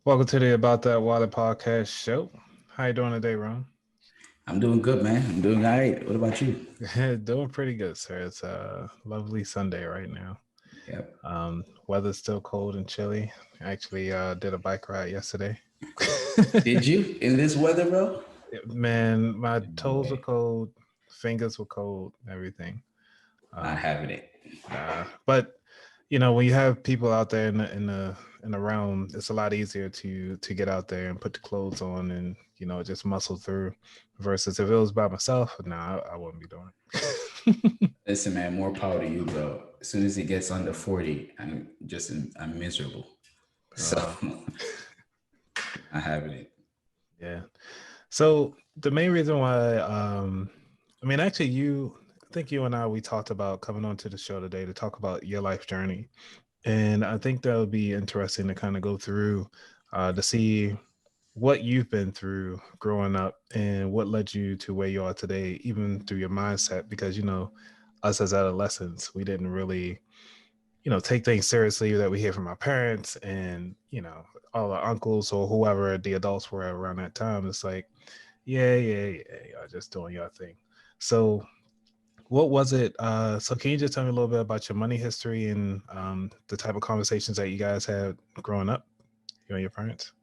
Welcome to the About That Wallet podcast show. How you doing today, Ron? I'm doing good, man. I'm doing all right. What about you? Doing pretty good, sir. It's a lovely Sunday right now. Yep. Weather's still cold and chilly. I actually did a bike ride yesterday. Did you in this weather, bro? Man, my toes were Boy, cold, fingers were cold, everything. not Um, having it. but when you have people out there in the realm, it's a lot easier to get out there and put the clothes on and just muscle through. Versus if it was by myself, nah, I wouldn't be doing it. Listen, man, more power to you, bro. As soon as it gets under 40, I'm miserable. So uh, not having it. yeah. So the main reason why, I mean, actually, I think you and I we talked about coming onto the show today to talk about your life journey. And I think that would be interesting to kind of go through to see what you've been through growing up and what led you to where you are today, even through your mindset. Because, us as adolescents, we didn't really, take things seriously that we hear from our parents and, all our uncles or whoever the adults were around that time. It's like, yeah, yeah, yeah, you're just doing your thing. So, what was it? So can you just tell me a little bit about your money history and the type of conversations that you guys had growing up, you and your parents?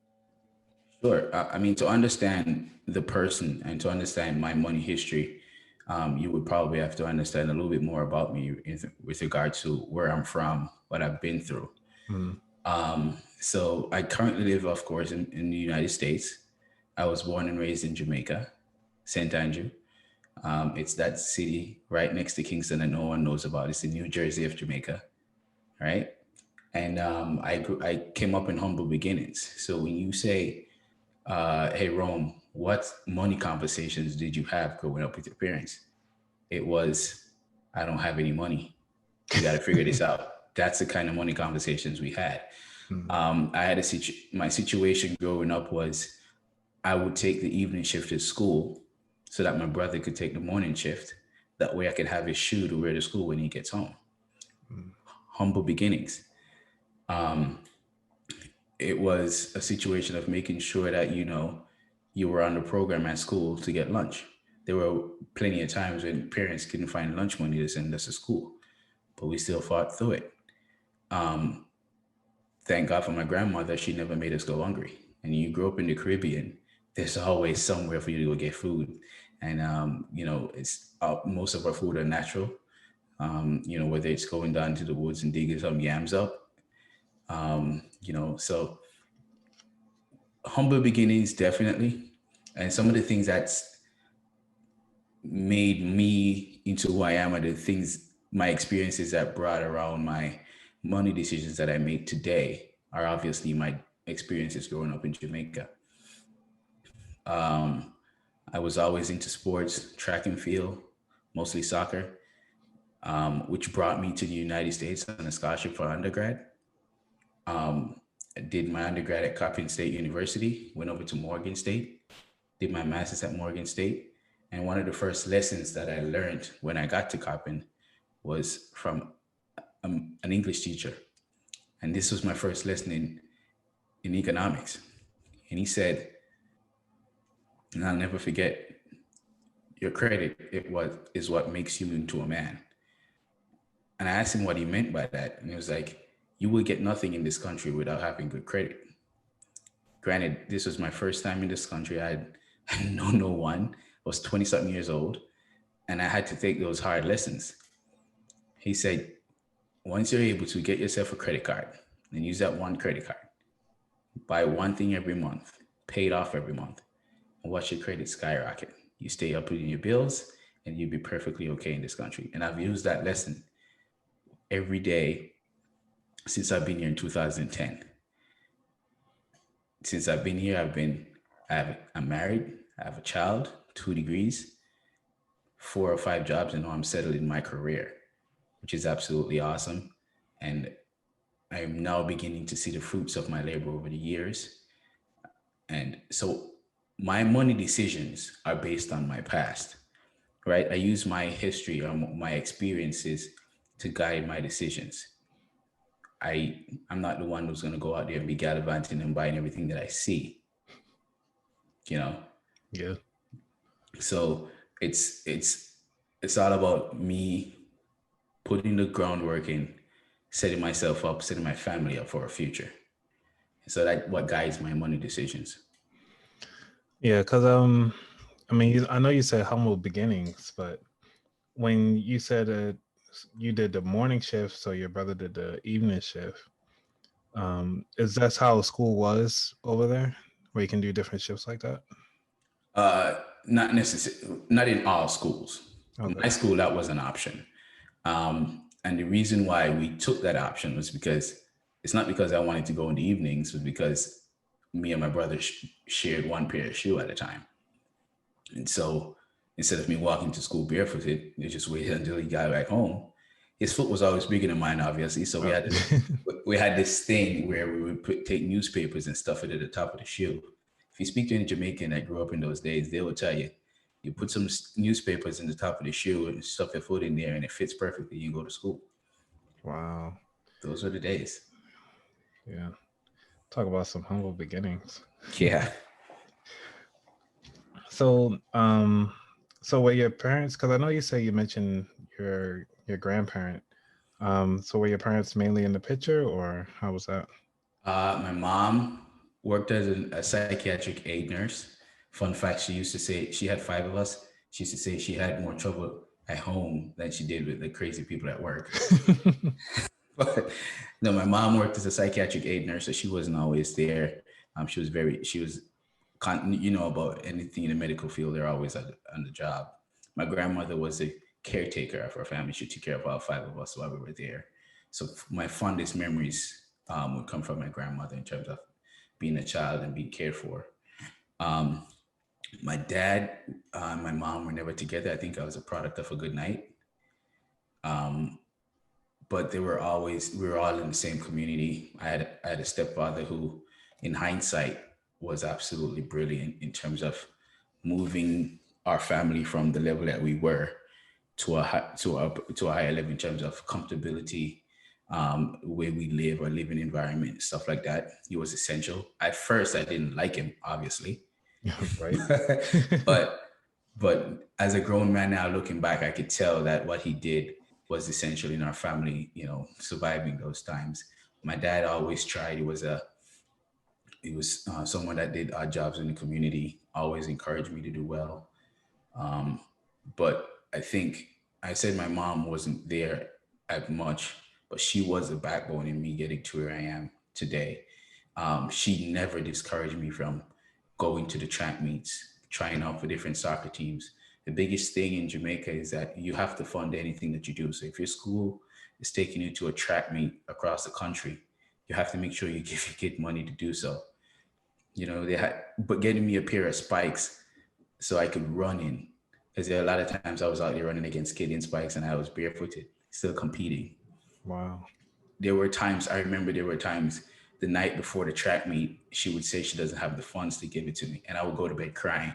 Sure. I mean, to understand the person and to understand my money history, you would probably have to understand a little bit more about me with regard to where I'm from, what I've been through. Mm, So I currently live, of course, in the United States. I was born and raised in Jamaica, St. Andrew. It's that city right next to Kingston that no one knows about. It's the New Jersey of Jamaica, right? And I came up in humble beginnings. So when you say, "Hey, Rome, what money conversations did you have growing up with your parents?" It was, "I don't have any money. You got to figure this out." That's the kind of money conversations we had. mm, I had my situation growing up was I would take the evening shift at school so that my brother could take the morning shift. That way I could have his shoe to wear to school when he gets home. mm, Humble beginnings. It was a situation of making sure that, you were on the program at school to get lunch. There were plenty of times when parents couldn't find lunch money to send us to school, but we still fought through it. Thank God for my grandmother. She never made us go hungry. And you grow up in the Caribbean, there's always somewhere for you to go get food. And, it's most of our food are natural. Whether it's going down to the woods and digging some yams up, so humble beginnings, definitely. And some of the things that's made me into who I am are the things, my experiences that brought around my money decisions that I make today are obviously my experiences growing up in Jamaica. I was always into sports, track and field, mostly soccer, which brought me to the United States on a scholarship for undergrad. I did my undergrad at Coppin State University, went over to Morgan State, did my master's at Morgan State. And one of the first lessons that I learned when I got to Coppin was from an English teacher. And this was my first lesson in economics. And he said, and I'll never forget, your credit is what makes you into a man. And I asked him what he meant by that. And he was like, you will get nothing in this country without having good credit. Granted, this was my first time in this country. I know no one. I was 20 something years old. And I had to take those hard lessons. He said, once you're able to get yourself a credit card and use that one credit card, buy one thing every month, pay it off every month, and watch your credit skyrocket. You stay up with your bills and you'll be perfectly okay in this country. And I've used that lesson every day since I've been here in 2010. Since I've been here, I'm married, I have a child, 2 degrees, 4 or 5 jobs, and now I'm settled in my career, which is absolutely awesome. And I'm now beginning to see the fruits of my labor over the years. And so my money decisions are based on my past, right? I use my history or my experiences to guide my decisions. I'm not the one who's going to go out there and be gallivanting and buying everything that I see, you know. Yeah. So it's all about me putting the groundwork in, setting myself up, setting my family up for a future. So that what guides my money decisions. Yeah, because I mean, I know you said humble beginnings, but when you said that you did the morning shift, so your brother did the evening shift, is that how school was over there, where you can do different shifts like that? Not necessarily, not in all schools. In Okay. my school, that was an option. And the reason why we took that option was because it's not because I wanted to go in the evenings, but because me and my brother shared one pair of shoe at a time. And so instead of me walking to school barefooted, they just waited until he got back home. His foot was always bigger than mine, obviously. So we had this thing where we would take newspapers and stuff it at the top of the shoe. If you speak to any Jamaican that grew up in those days, they will tell you, you put some newspapers in the top of the shoe and stuff your foot in there, and it fits perfectly. You go to school. Wow. Those are the days. Yeah. Talk about some humble beginnings. Yeah. So, so were your parents? Because I know you say you mentioned your grandparent. So were your parents mainly in the picture, or how was that? My mom worked as a psychiatric aid nurse. Fun fact, she used to say she had five of us. She used to say she had more trouble at home than she did with the crazy people at work. But no, my mom worked as a psychiatric aid nurse, so she wasn't always there. She was, about anything in the medical field, they're always on the job. My grandmother was a caretaker of our family. She took care of all five of us while we were there. So my fondest memories would come from my grandmother in terms of being a child and being cared for. Um, my dad and my mom were never together. I think I was a product of a good night. Um, but we were all in the same community. I had a stepfather who, in hindsight, was absolutely brilliant in terms of moving our family from the level that we were to a higher level in terms of comfortability, where we live, our living environment, stuff like that. He was essential. At first, I didn't like him, obviously, Right. but as a grown man now, looking back, I could tell that what he did was essential in our family, surviving those times. My dad always tried. He was someone that did odd jobs in the community, always encouraged me to do well. Um, but I think I said my mom wasn't there at much, but she was the backbone in me getting to where I am today. She never discouraged me from going to the track meets, trying out for different soccer teams. The biggest thing in Jamaica is that you have to fund anything that you do. So if your school is taking you to a track meet across the country, you have to make sure you give your kid money to do so. But getting me a pair of spikes so I could run in. Because a lot of times I was out there running against kids in spikes and I was barefooted, still competing. Wow. I remember there were times the night before the track meet, she would say she doesn't have the funds to give it to me. And I would go to bed crying.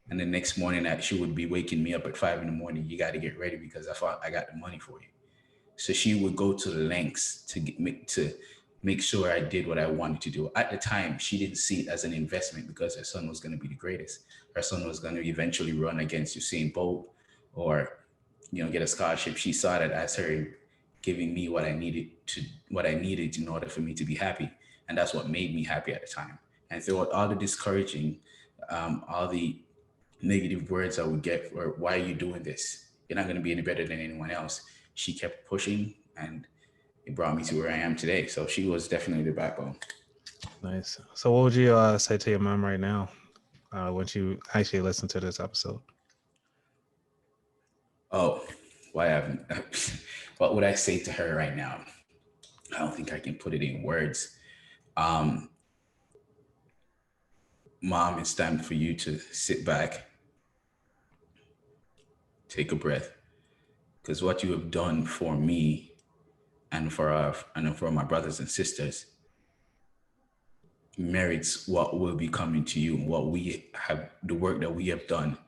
And the next morning she would be waking me up at 5 a.m. You got to get ready because I thought I got the money for you. So she would go to the lengths to make sure I did what I wanted to do. At the time, she didn't see it as an investment because her son was going to be the greatest. Her son was going to eventually run against Usain Bolt or, get a scholarship. She saw that as her giving me what I needed in order for me to be happy. And that's what made me happy at the time. And throughout all the discouraging, all the negative words I would get, or why are you doing this? You're not going to be any better than anyone else. She kept pushing and it brought me to where I am today. So she was definitely the backbone. Nice. So what would you say to your mom right now when you actually listen to this episode? Oh, why haven't? What would I say to her right now? I don't think I can put it in words. Um, Mom, it's time for you to sit back, take a breath, because what you have done for me and for my brothers and sisters merits what will be coming to you. The work that we have done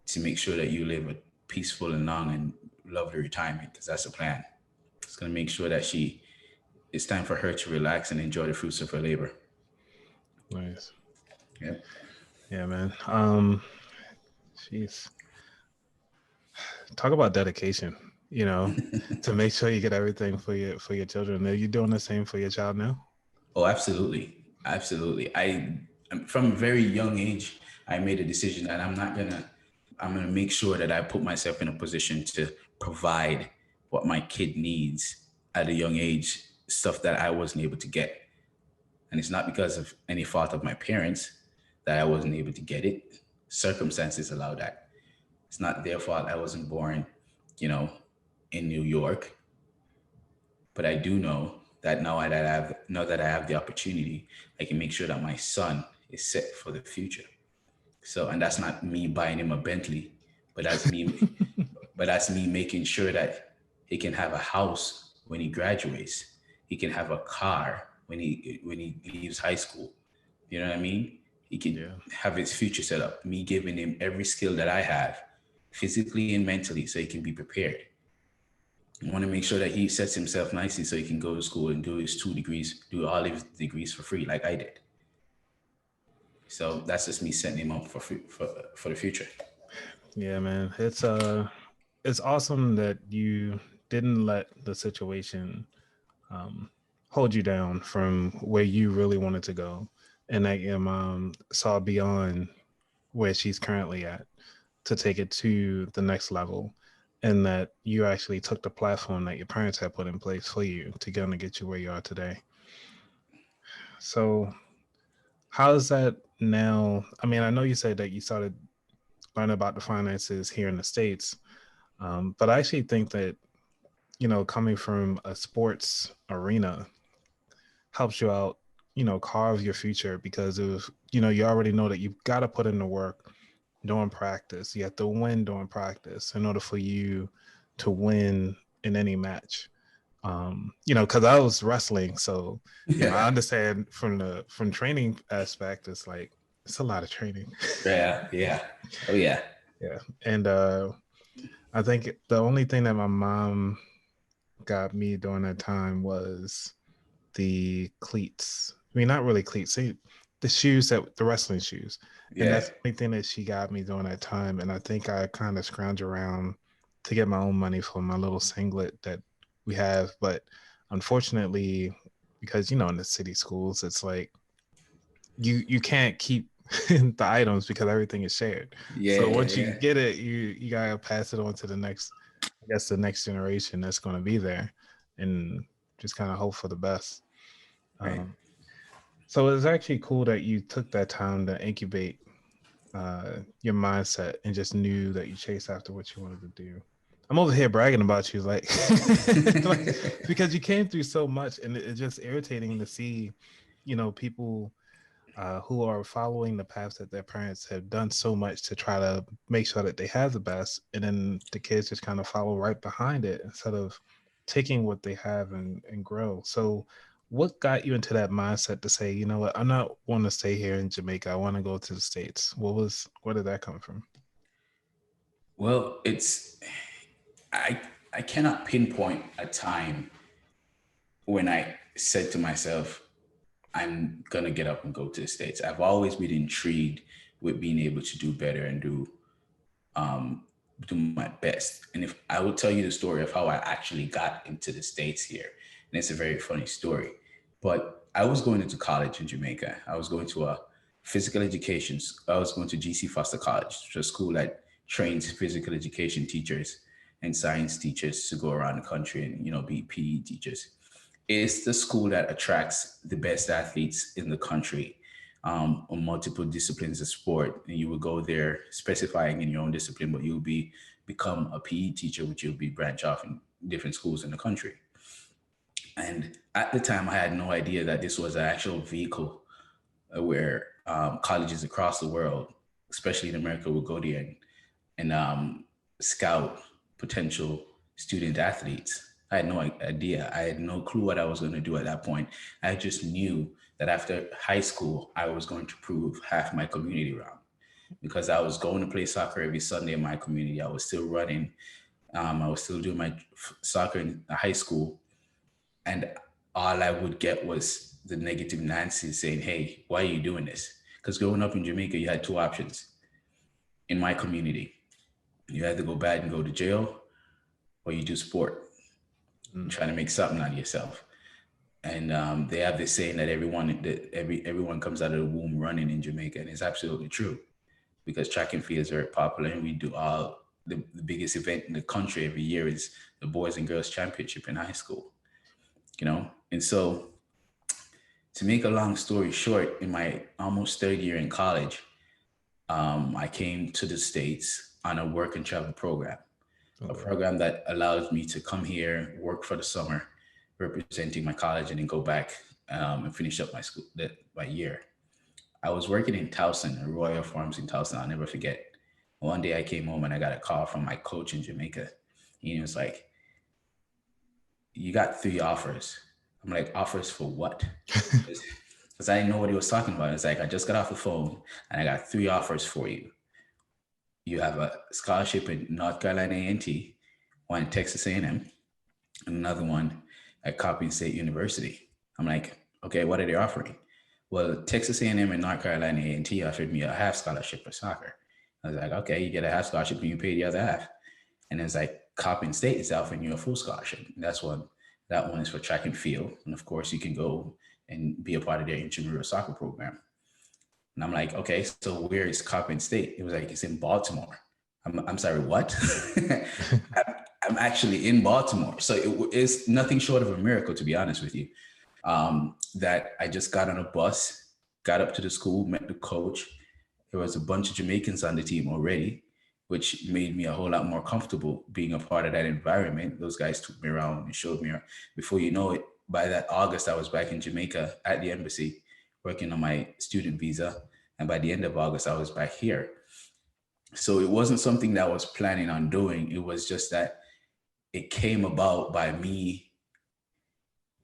to make sure that you live a peaceful and long and lovely retirement, because that's the plan. It's going to make sure that she it's time for her to relax and enjoy the fruits of her labor. Nice. Yeah. Yeah, man. Jeez. Talk about dedication, to make sure you get everything for your children. Are you doing the same for your child now? Oh, absolutely. Absolutely. From a very young age, I made a decision that I'm gonna make sure that I put myself in a position to provide what my kid needs at a young age, stuff that I wasn't able to get. And it's not because of any fault of my parents that I wasn't able to get it. Circumstances allow that. It's not their fault I wasn't born, you know, in New York. But I do know that now that I have the opportunity, I can make sure that my son is set for the future. So, and that's not me buying him a Bentley, but that's me making sure that he can have a house when he graduates. He can have a car when he leaves high school. You know what I mean? He can Yeah. have his future set up. Me giving him every skill that I have, physically and mentally, so he can be prepared. I want to make sure that he sets himself nicely so he can go to school and do his 2 degrees, do all his degrees for free, like I did. So that's just me setting him up for the future. Yeah, man. It's awesome that you didn't let the situation um hold you down from where you really wanted to go, and that your mom saw beyond where she's currently at to take it to the next level, and that you actually took the platform that your parents had put in place for you to get you where you are today. So how's that now? I mean, I know you said that you started learning about the finances here in the States, but I actually think that, coming from a sports arena helps you out, carve your future, because you already know that you've got to put in the work during practice. You have to win during practice in order for you to win in any match. Because I was wrestling, so I Yeah, understand from training aspect. It's like it's a lot of training. yeah. Oh yeah. Yeah, and I think the only thing that my mom got me during that time was the cleats. I mean, not really cleats, the shoes, that the wrestling shoes. And Yeah. that's the only thing that she got me during that time. And I think I kind of scrounge around to get my own money for my little singlet that we have. But unfortunately, because in the city schools, it's like you can't keep the items because everything is shared. Yeah, So yeah, once you yeah. get it, you gotta pass it on to the next, I guess, the next generation that's going to be there, and just kind of hope for the best. Right. Um, so it's actually cool that you took that time to incubate your mindset and just knew that you chased after what you wanted to do. I'm over here bragging about you, like, like, because you came through so much, and it's just irritating to see, people who are following the paths that their parents have done so much to try to make sure that they have the best, and then the kids just kind of follow right behind it instead of taking what they have and grow. So what got you into that mindset to say, you know what, I'm not want to stay here in Jamaica, I want to go to the States? Where did that come from? Well, I I cannot pinpoint a time when I said to myself, I'm gonna get up and go to the States. I've always been intrigued with being able to do better and do my best. And if I will tell you the story of how I actually got into the States here, and it's a very funny story. But I was going into college in Jamaica. I was going to a physical education. I was going to GC Foster College, which is a school that trains physical education teachers and science teachers to go around the country and be PE teachers. It's the school that attracts the best athletes in the country on multiple disciplines of sport. And you will go there specifying in your own discipline, but you'll become a PE teacher, which you'll be branch off in different schools in the country. And at the time, I had no idea that this was an actual vehicle where colleges across the world, especially in America, would go there and scout potential student athletes. I had no idea. I had no clue what I was going to do at that point. I just knew that after high school, I was going to prove half my community wrong because I was going to play soccer every Sunday in my community. I was still running. I was still doing my soccer in high school. And all I would get was the negative Nancy saying, "Hey, why are you doing this?" Because growing up in Jamaica, you had two options in my community. You had to go bad and go to jail, or you do sport and Mm. try to make something out of yourself. And they have this saying that everyone comes out of the womb running in Jamaica, and it's absolutely true because track and field is very popular, and we do all the biggest event in the country every year is the Boys and Girls Championship in high school. And so to make a long story short, in my almost third year in college, I came to the States on a work and travel program, a Okay. program that allows me to come here, work for the summer, representing my college, and then go back and finish up my year. I was working in Towson, Royal Farms in Towson. I'll never forget. One day I came home and I got a call from my coach in Jamaica. He was like, "You got three offers." I'm like, "Offers for what?" Because I didn't know what he was talking about. It's like, "I just got off the phone and I got three offers for you. You have a scholarship in North Carolina A&T, one in Texas A&M, and another one at Coppin State University." I'm like, "Okay, what are they offering?" Well, Texas A&M and North Carolina A&T offered me a half scholarship for soccer. I was like, "Okay, you get a half scholarship and you pay the other half." And it's like Coppin State is offering you a full scholarship. And that one is for track and field. And of course, you can go and be a part of their intramural soccer program. And I'm like, "Okay, so where is Coppin State?" It was like, "It's in Baltimore." I'm sorry, what? I'm actually in Baltimore. So it's nothing short of a miracle, to be honest with you. That I just got on a bus, got up to the school, met the coach. There was a bunch of Jamaicans on the team already, which made me a whole lot more comfortable being a part of that environment. Those guys took me around and showed me. Before you know it, by that August, I was back in Jamaica at the embassy working on my student visa. And by the end of August, I was back here. So it wasn't something that I was planning on doing. It was just that it came about by me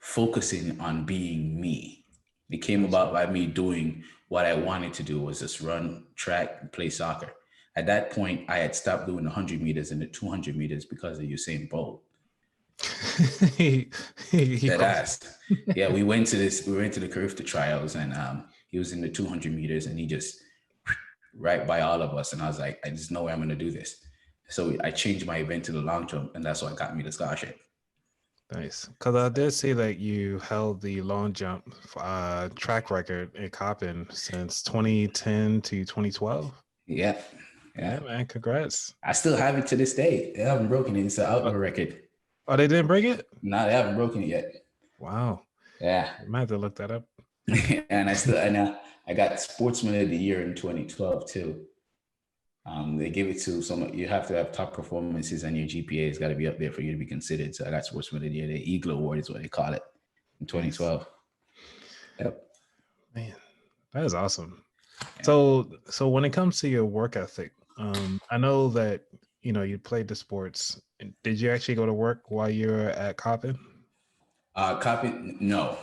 focusing on being me. It came Gotcha. about by me doing what I wanted to do, was just run track and play soccer. At that point, I had stopped doing the 100 meters and the 200 meters because of Usain Bolt. he Dead crossed. ass. Yeah, we went to the Curve trials, and he was in the 200 meters, and he just right by all of us. And I was like, "There's no way I'm going to do this." So I changed my event to the long jump, and that's what got me the scholarship. Nice. Because I did see that you held the long jump track record in Coppin since 2010 to 2012. Yeah, Yeah, yeah. man. Congrats. I still have it to this day. They haven't broken it. It's an Uh, outdoor record. oh, they didn't bring it? No, they haven't broken it yet. Wow. Yeah. I might have to look that up. And I got Sportsman of the Year in 2012 too. They give it to some. You have to have top performances, and your GPA has got to be up there for you to be considered. So I got Sportsman of the Year. The Eagle Award is what they call it in Nice. 2012. Yep. Man, that is awesome. Yeah. So when it comes to your work ethic, I know that you played the sports. Did you actually go to work while you were at Coppin? Copy, no.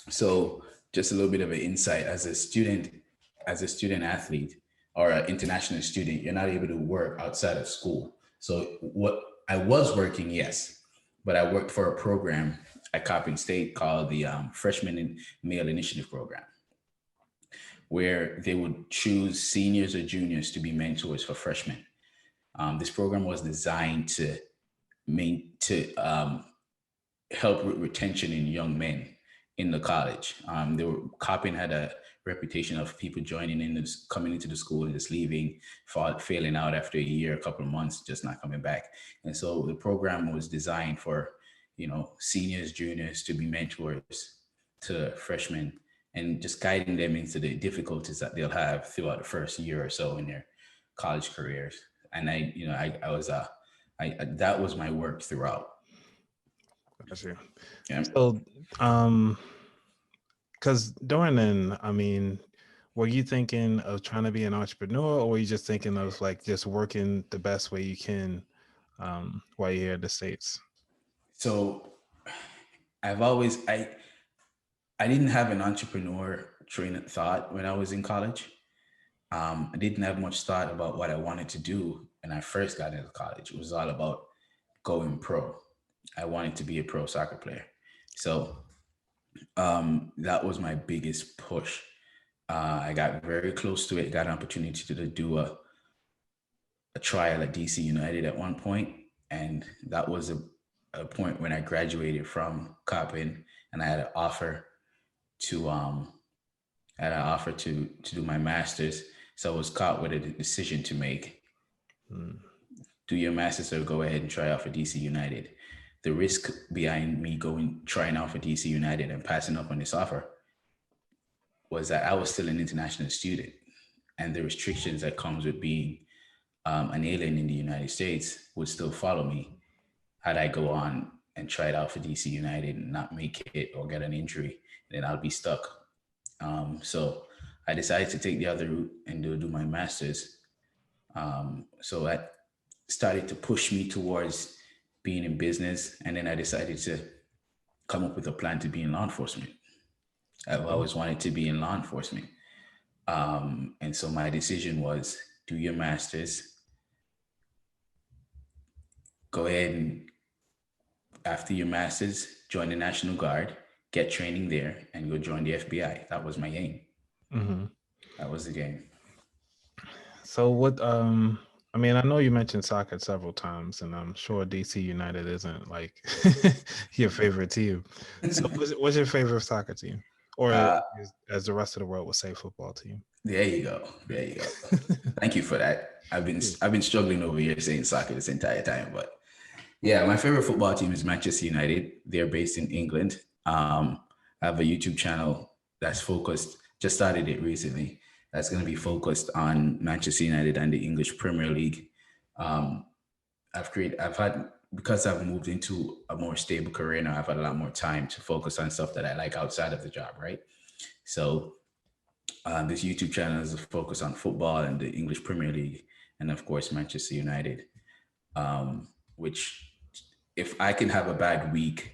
So just a little bit of an insight as a student athlete or an international student, you're not able to work outside of school. So what I was working, yes, but I worked for a program at Coppin State called the Freshman and Male Initiative Program, where they would choose seniors or juniors to be mentors for freshmen. This program was designed to help with retention in young men in the college. Coppin had a reputation of people joining in, coming into the school and just leaving, failing out after a year, a couple of months, just not coming back. And so the program was designed for, seniors, juniors to be mentors to freshmen and just guiding them into the difficulties that they'll have throughout the first year or so in their college careers. And that was my work throughout. Gotcha. Yeah. So, because during then, I mean, were you thinking of trying to be an entrepreneur, or were you just thinking of like just working the best way you can while you're here in the States? So I've always I didn't have an entrepreneur train of thought when I was in college. I didn't have much thought about what I wanted to do when I first got into college. It was all about going pro. I wanted to be a pro soccer player. So, That was my biggest push. I got very close to it. Got an opportunity to do a trial at DC United at one point, and that was a point when I graduated from Coppin, and I had an offer to to do my master's. So I was caught with a decision to make: Mm. do your master's or go ahead and try out for DC United. The risk behind me trying out for DC United and passing up on this offer was that I was still an international student, and the restrictions that comes with being an alien in the United States would still follow me had I go on and try it out for DC United and not make it or get an injury, then I'll be stuck. So I decided to take the other route and do my master's. So that started to push me towards being in business, and then I decided to come up with a plan to be in law enforcement. I've always wanted to be in law enforcement. And so my decision was do your master's, go ahead and after your master's, join the National Guard, get training there, and go join the FBI. That was my aim. Mm-hmm. That was the game. So what I mean, I know you mentioned soccer several times, and I'm sure DC United isn't like your favorite team. So what's your favorite soccer team? Or Uh, as the rest of the world would say, football team. there you go. There you go. Thank you for that. Yeah. I've been struggling over here saying soccer this entire time, but yeah, my favorite football team is Manchester United. They're based in England. I have a YouTube channel that's focused, just started it recently, that's going to be focused on Manchester United and the English Premier League. Um, I've had, because I've moved into a more stable career now, I've had a lot more time to focus on stuff that I like outside of the job, right? So this YouTube channel is a focus on football and the English Premier League, and of course, Manchester United, which if I can have a bad week,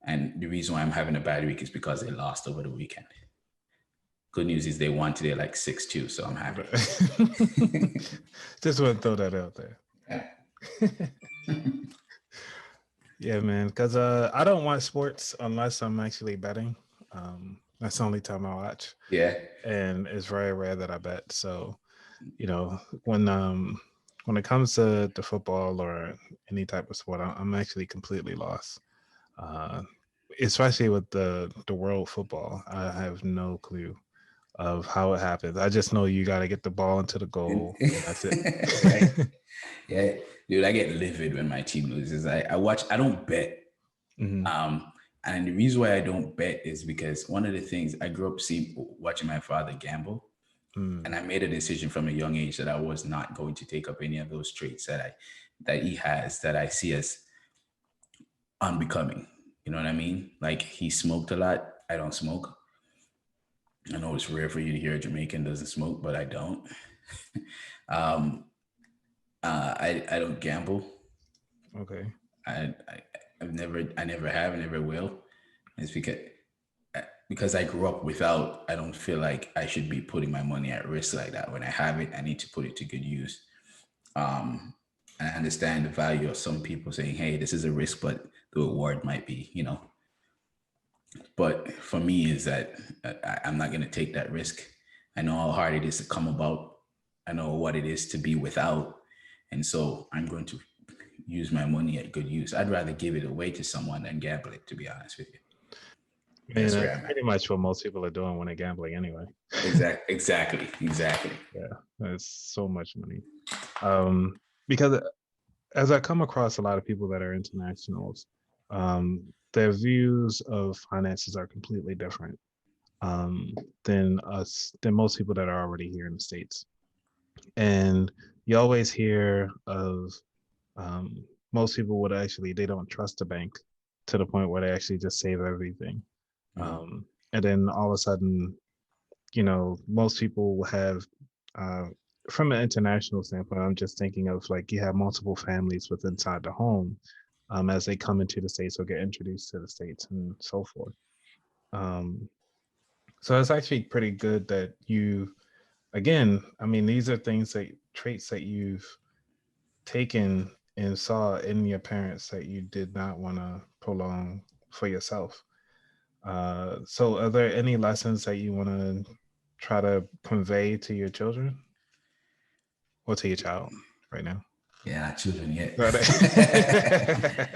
and the reason why I'm having a bad week is because they lost over the weekend. Good news is they won today like 6-2, so I'm happy. Just want to throw that out there. Yeah. Yeah, man. Because I don't watch sports unless I'm actually betting. That's the only time I watch. Yeah. And it's very rare that I bet. So, you know, when it comes to the football or any type of sport, I'm actually completely lost. Especially with the world football, I have no clue of how it happens. I just know you got to get the ball into the goal, and that's it. Right. Yeah. Dude, I get livid when my team loses. I watch, I don't bet. Mm-hmm. And the reason why I don't bet is because one of the things I grew up watching my father gamble. And I made a decision from a young age that I was not going to take up any of those traits that he has that I see as unbecoming. You know what I mean? Like he smoked a lot. I don't smoke. I know it's rare for you to hear a Jamaican doesn't smoke, but I don't. um, I don't gamble. Okay. I I never have, never will. It's because I grew up without. I don't feel like I should be putting my money at risk like that. When I have it, I need to put it to good use. And I understand the value of some people saying, "Hey, this is a risk, but the reward might be, you know." But for me, is that I'm not going to take that risk. I know how hard it is to come about. I know what it is to be without, and so I'm going to use my money at good use. I'd rather give it away to someone than gamble it. To be honest with you, And that's where that's I'm at. pretty much what most people are doing when they're gambling anyway. Exactly. Yeah, that's so much money. Because as I come across a lot of people that are internationals, their views of finances are completely different um, than most people that are already here in the States. And you always hear of most people would actually, they don't trust the bank to the point where they actually just save everything. Mhm. And then all of a sudden, you know, most people will have, uh, from an international standpoint, I'm just thinking of like you have multiple families with inside the home as they come into the States or get introduced to the States and so forth. Um, so it's actually pretty good that you, again, I mean, these are traits that you've taken and saw in your parents that you did not want to prolong for yourself. So are there any lessons that you want to try to convey to your children or to your child right now? Yeah, not children yet. Got it.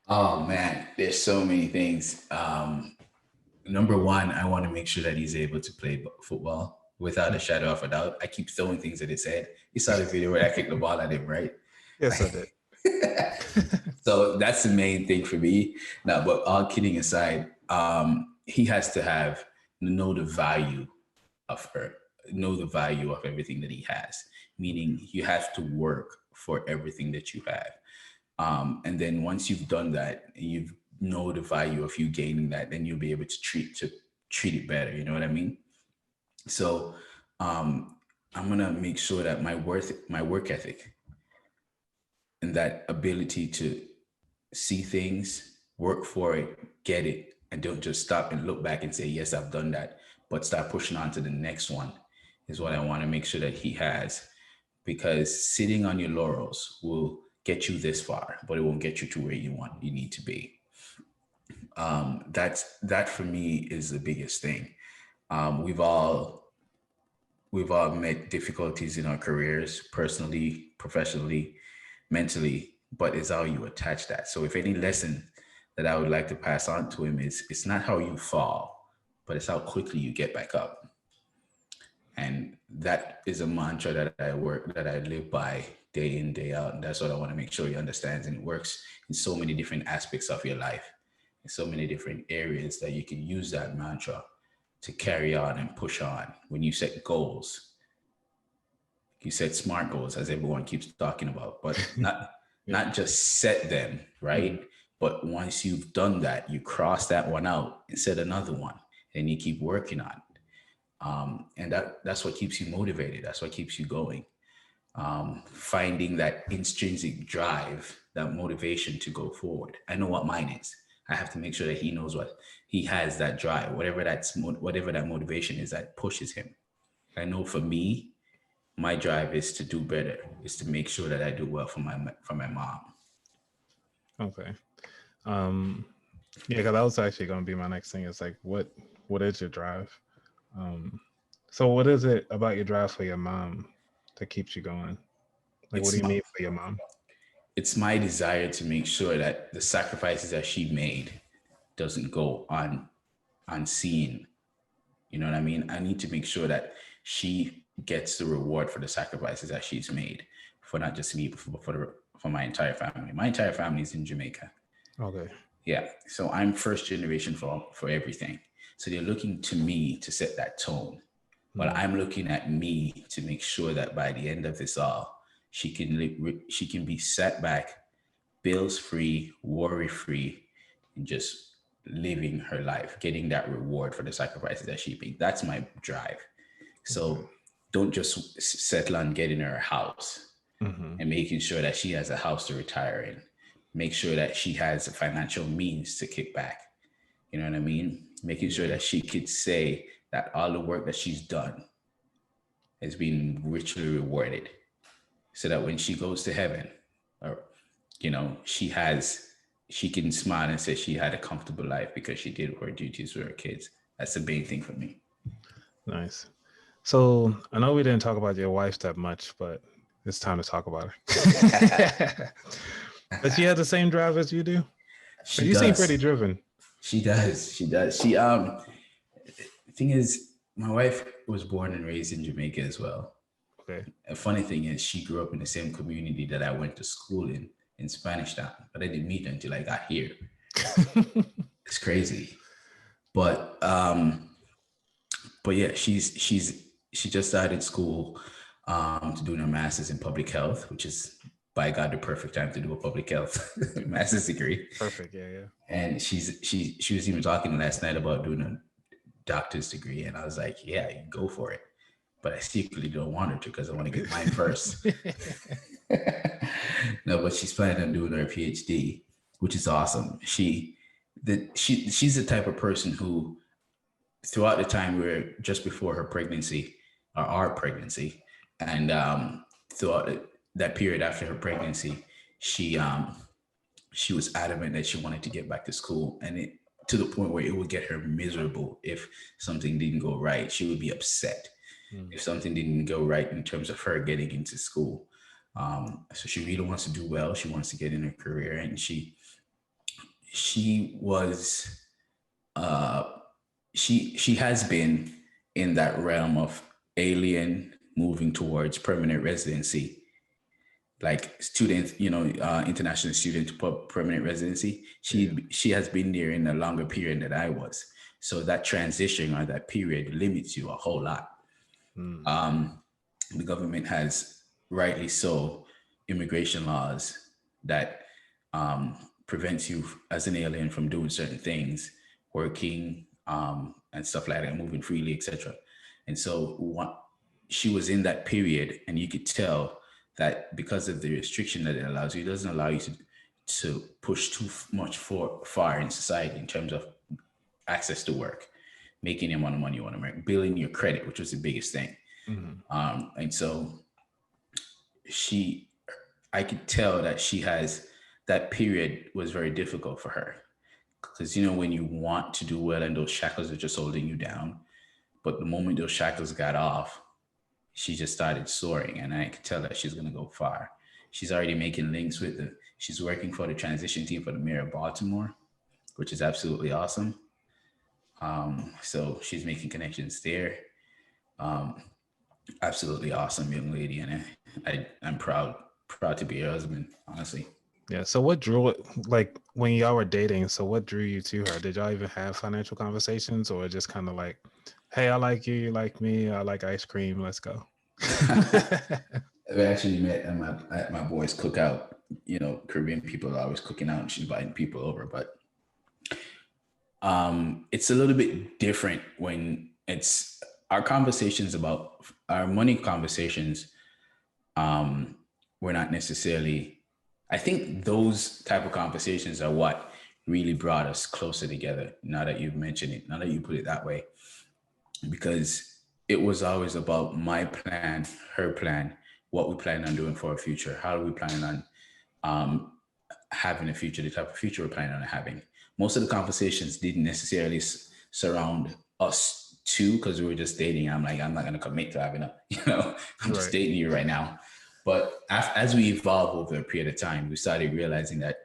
Oh man, there's so many things. Number one, I want to make sure that he's able to play football without a shadow of a doubt. I keep throwing things at his head. You saw the video where I kicked the ball at him, right? Yes, I did. So that's the main thing for me. Now, but all kidding aside, he has to know the value of her, know the value of everything that he has. Meaning, you have to work for everything that you have. And then once you've done that, you know the value of you gaining that, then you'll be able to treat it better. You know what I mean? So I'm gonna make sure that my work ethic, and that ability to see things, work for it, get it, and don't just stop and look back and say, yes, I've done that, but start pushing on to the next one is what I want to make sure that he has. Because sitting on your laurels will get you this far, but it won't get you to where you need to be. That for me is the biggest thing. We've all met difficulties in our careers, personally, professionally, mentally, but it's how you attach that. So if any lesson that I would like to pass on to him is, it's not how you fall, but it's how quickly you get back up. And that is a mantra that I live by day in, day out. And that's what I want to make sure he understands. And it works in so many different aspects of your life, in so many different areas that you can use that mantra to carry on and push on. When you set goals, you set smart goals, as everyone keeps talking about, but not just set them, right? Mm-hmm. But once you've done that, you cross that one out and set another one, and you keep working on it. And that's what keeps you motivated. That's what keeps you going. Finding that intrinsic drive, that motivation to go forward. I know what mine is. I have to make sure that he knows what he has, that drive, whatever that motivation is that pushes him. I know for me, my drive is to do better, is to make sure that I do well for my mom. Okay. Yeah, because that was actually going to be my next thing. It's like, what is your drive? So what is it about your drive for your mom that keeps you going? Like, what do you mean for your mom? It's my desire to make sure that the sacrifices that she made doesn't go unseen. You know what I mean? I need to make sure that she gets the reward for the sacrifices that she's made, for not just me, but for my entire family. My entire family is in Jamaica. Okay. Yeah. So I'm first generation for everything. So they're looking to me to set that tone. But I'm looking at me to make sure that by the end of this all, she can be set back, bills free, worry free, and just living her life, getting that reward for the sacrifices that she made. That's my drive. So don't just settle on getting her a house and making sure that she has a house to retire in. Make sure that she has the financial means to kick back. You know what I mean? Making sure that she could say that all the work that she's done has been richly rewarded, so that when she goes to heaven, or, you know, she can smile and say she had a comfortable life because she did her duties with her kids. That's the main thing for me. Nice. So I know we didn't talk about your wife that much, but it's time to talk about her. But she has the same drive as you do? You seem pretty driven. She does. Thing is, my wife was born and raised in Jamaica as well. Okay. A funny thing is, she grew up in the same community that I went to school in Spanish Town, but I didn't meet her until I got here. It's crazy. But yeah, she just started school to do her master's in public health, which is, by God, the perfect time to do a public health master's degree. Perfect. Yeah. And she was even talking last night about doing a doctor's degree, and I was like, yeah, you can go for it, but I secretly don't want her to, because I want to get mine first. No, but she's planning on doing her PhD, which is awesome. She's the type of person who, throughout the time where just before her pregnancy, or our pregnancy, and throughout that period after her pregnancy, she was adamant that she wanted to get back to school, and it to the point where it would get her miserable if something didn't go right. She would be upset if something didn't go right in terms of her getting into school. So she really wants to do well. She wants to get in her career, and she was uh, she has been in that realm of alien moving towards permanent residency, like student, international student to permanent residency. She has been there in a longer period than I was. So that transition or that period limits you a whole lot. The government has, rightly so, immigration laws that prevents you as an alien from doing certain things, working and stuff like that, moving freely, etc. And so she was in that period, and you could tell that because of the restriction that it allows you, it doesn't allow you to push too much far in society in terms of access to work, making the amount of money you want to make, building your credit, which was the biggest thing. And so I could tell that that period was very difficult for her, because when you want to do well and those shackles are just holding you down, but the moment those shackles got off, she just started soaring, and I could tell that she's going to go far. She's already making links she's working for the transition team for the mayor of Baltimore, which is absolutely awesome. So she's making connections there. Absolutely awesome young lady, and I'm proud to be her husband, honestly. Yeah. So what drew it, like when y'all were dating? So what drew you to her? Did y'all even have financial conversations, or just kind of like, hey, I like you, you like me, I like ice cream, let's go? We actually met at my boy's cookout. Caribbean people are always cooking out and she's inviting people over, but it's a little bit different when it's our conversations about our money conversations. We're not necessarily, I think those type of conversations are what really brought us closer together. Now that you've mentioned it, now that you put it that way, because it was always about my plan, her plan, what we plan on doing for our future. How do we plan on having a future, the type of future we're planning on having. Most of the conversations didn't necessarily surround us two, because we were just dating. I'm like, I'm not going to commit to having I'm just dating you right now. But as we evolved over a period of time, we started realizing that